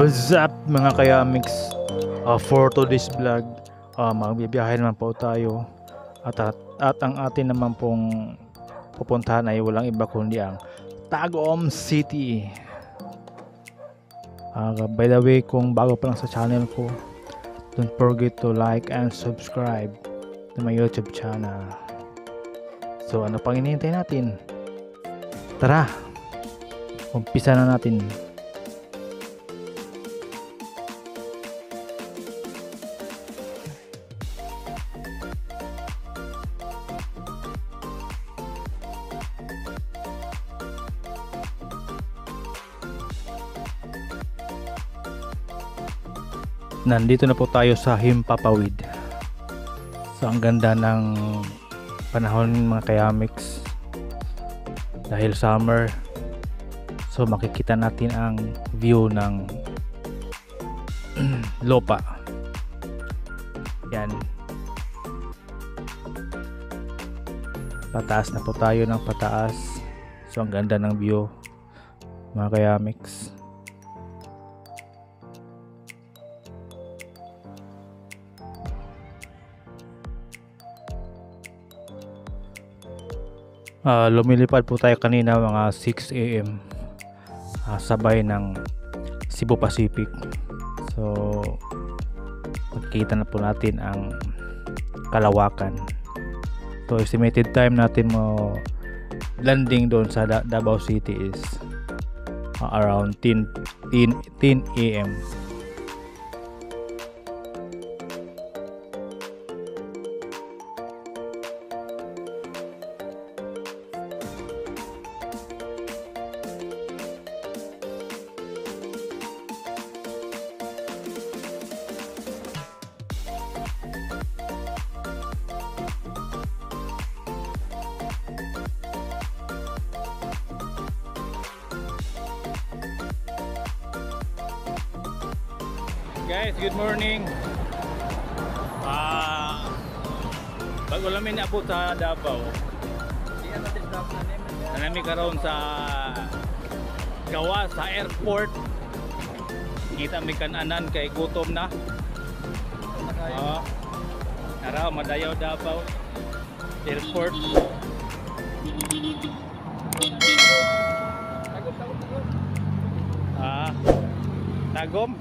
What's up mga kayamix, for today's vlog, magbibiyahe naman po tayo at ang atin naman pong pupuntahan ay walang iba kundi ang Tagum City. By the way, kung bago pa lang sa channel ko, don't forget to like and subscribe to my YouTube channel. So ano pang hinihintay natin? Tara, umpisa na natin. Nandito na po tayo sa Himpapawid. So ang ganda ng panahon mga kayamix dahil summer. So makikita natin ang view ng Lopa. Yan. Pataas na po tayo ng pataas. So ang ganda ng view mga kayamix. Lumilipad po tayo kanina mga 6 AM sabay ng Cebu Pacific. So makikita na po natin ang kalawakan. So estimated time natin mo landing doon sa Davao City is around 10 AM. Guys, good morning. Bago namin naabot sa Davao, nanami karon sa gawa sa airport. Kita mi kananan kay gutom na. Naraw madayaw Davao airport. Tagum.